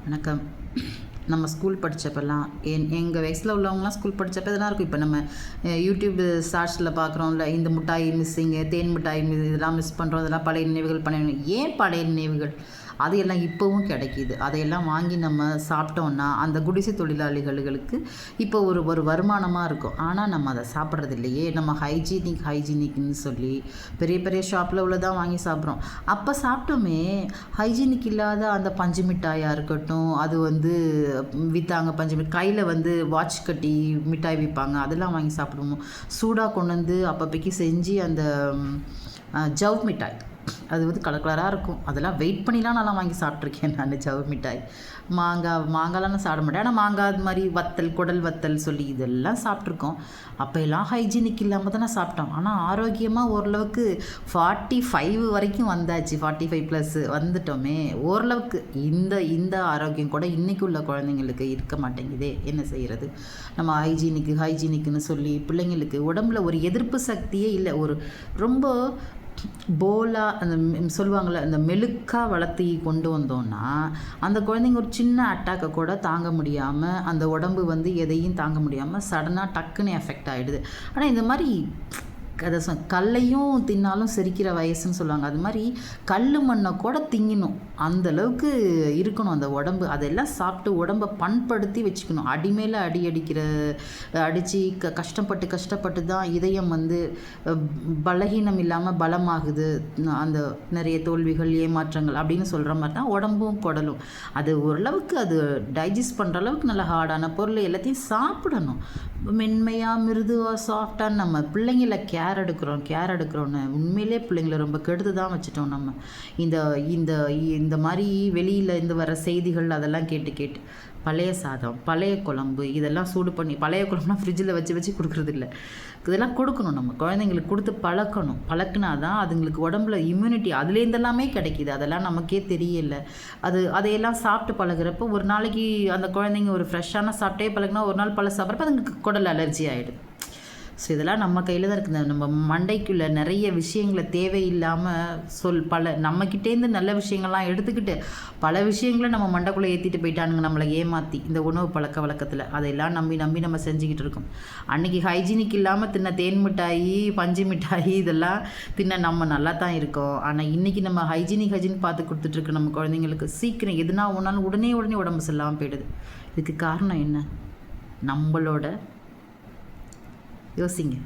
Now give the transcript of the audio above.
வணக்கம். நம்ம ஸ்கூல் படித்தப்பெல்லாம் எங்கள் வயசில் உள்ளவங்களாம் ஸ்கூல் படித்தப்ப இதெல்லாம் இருக்கும். இப்போ நம்ம யூடியூப் ஷார்ட்ஸில் பார்க்குறோம்ல, இந்த மிட்டாய் மிஸ்ஸிங்கு, தேன் மிட்டாய் இதெல்லாம் மிஸ் பண்ணுறோம். இதெல்லாம் பழைய நினைவுகள் பண்ண ஏன் பழைய நினைவுகள் அது எல்லாம் இப்போவும் கிடைக்கிது. அதையெல்லாம் வாங்கி நம்ம சாப்பிட்டோன்னா அந்த குடிசை தொழிலாளிகளுக்கு இப்போ ஒரு வருமானமாக இருக்கும். ஆனால் நம்ம அதை சாப்பிட்றது இல்லையே. நம்ம ஹைஜீனிக்னு சொல்லி பெரிய பெரிய ஷாப்பில் உள்ளதான் வாங்கி சாப்பிட்றோம். அப்போ சாப்பிட்டோமே ஹைஜீனிக் இல்லாத அந்த பஞ்சு மிட்டாயாக இருக்கட்டும், அது விற்றாங்க பஞ்சு கையில் வாட்ச் கட்டி மிட்டாய் விற்பாங்க, அதெல்லாம் வாங்கி சாப்பிடுவோம். சூடாக கொண்டு அப்பப்போக்கி செஞ்சு அந்த ஜவ் மிட்டாய் அது கலர் கலராக இருக்கும். அதெல்லாம் வெயிட் பண்ணிலாம் நல்லா வாங்கி சாப்பிட்ருக்கேன் நான். ஜவ் மிட்டாய், மாங்காய்லாம் நான் சாப்பிட மாட்டேன். ஆனால் மாங்காய் அது மாதிரி வத்தல், குடல் வத்தல் சொல்லி இதெல்லாம் சாப்பிட்ருக்கோம். அப்போ எல்லாம் ஹைஜீனிக் இல்லாமல் தான் நான் சாப்பிட்டோம். ஆனால் ஆரோக்கியமாக ஓரளவுக்கு 45 வரைக்கும் வந்தாச்சு. 45+ வந்துட்டோமே ஓரளவுக்கு. இந்த ஆரோக்கியம் கூட இன்றைக்கி உள்ள குழந்தைங்களுக்கு இருக்க மாட்டேங்குதே. என்ன செய்கிறது? நம்ம ஹைஜீனிக்குன்னு சொல்லி பிள்ளைங்களுக்கு உடம்புல ஒரு எதிர்ப்பு சக்தியே இல்லை. ரொம்ப போலா அந்த சொல்லுவாங்கள்ல, அந்த மெழுக்காக வளர்த்தி கொண்டு வந்தோன்னா அந்த குழந்தைங்க ஒரு சின்ன அட்டாக்கை கூட தாங்க முடியாமல், அந்த உடம்பு எதையும் தாங்க முடியாமல் சடனாக டக்குன்னு எஃபெக்ட் ஆகிடுது. ஆனால் இந்த மாதிரி அதை கல்லையும் தின்னாலும் செரிக்கிற வயசுன்னு சொல்லுவாங்க. அது மாதிரி கல் மண்ணை கூட திங்கணும், அந்தளவுக்கு இருக்கணும் அந்த உடம்பு. அதெல்லாம் சாப்பிட்டு உடம்பை பண்படுத்தி வச்சுக்கணும். அடிமேல அடித்து கஷ்டப்பட்டு தான் இதயம் பலகீனம் இல்லாமல் பலமாகுது. அந்த நிறைய தோல்விகள், ஏமாற்றங்கள் அப்படின்னு சொல்கிற மாதிரி தான் உடம்பும் குடலும். அது ஓரளவுக்கு அது டைஜஸ்ட் பண்ணுற அளவுக்கு நல்ல ஹார்டான பொருள் எல்லாத்தையும் சாப்பிடணும். மென்மையாக மிருதுவாக சாஃப்டாக நம்ம பிள்ளைங்கள கேர் எடுக்கிறோன்னு உண்மையிலே பிள்ளைங்களை ரொம்ப கெடுத்து தான் வச்சுட்டோம் நம்ம. இந்த மாதிரி வெளியில் இருந்து வர செய்திகள் அதெல்லாம் கேட்டு பழைய சாதம், பழைய குழம்பு இதெல்லாம் சூடு பண்ணி, பழைய குழம்புனா ஃப்ரிட்ஜில் வச்சு கொடுக்குறது இல்லை. இதெல்லாம் கொடுக்கணும், நம்ம குழந்தைங்களுக்கு கொடுத்து பழக்கினா தான் அதுங்களுக்கு உடம்புல இம்யூனிட்டி அதுலேருந்தெல்லாமே கிடைக்கிது. அதெல்லாம் நமக்கே தெரியல. அதையெல்லாம் சாப்பிட்டு பழகிறப்போ ஒரு நாளைக்கு அந்த குழந்தைங்க ஒரு ஃப்ரெஷ்ஷான சாப்பிட்டே பழகினா ஒரு நாள் சாப்பிட்றப்ப அதுங்களுக்கு குடல் அலர்ஜி ஆகிடும். ஸோ இதெல்லாம் நம்ம கையில் தான் இருக்குது. நம்ம மண்டைக்குள்ளே நிறைய விஷயங்களை தேவையில்லாமல் நம்மக்கிட்டேருந்து நல்ல விஷயங்கள்லாம் எடுத்துக்கிட்டு பல விஷயங்களை நம்ம மண்டைக்குள்ளே ஏற்றிட்டு போயிட்டானுங்க, நம்மளை ஏமாற்றி இந்த உணவு பழக்க வழக்கத்தில். அதையெல்லாம் நம்பி நம்ம செஞ்சுக்கிட்டு இருக்கோம். அன்றைக்கி ஹைஜீனிக் இல்லாமல் தின்ன தேன் மிட்டாயி, பஞ்சு மிட்டாயி இதெல்லாம் தின்ன நம்ம நல்லா தான் இருக்கோம். ஆனால் இன்றைக்கி நம்ம ஹைஜீனிக் பார்த்து கொடுத்துட்ருக்கு நம்ம குழந்தைங்களுக்கு. சீக்கிரம் எதுனா ஒன்றாலும் உடனே உடம்பு செல்லாமல் போயிடுது. இதுக்கு காரணம் என்ன? நம்மளோட யோசிங்க.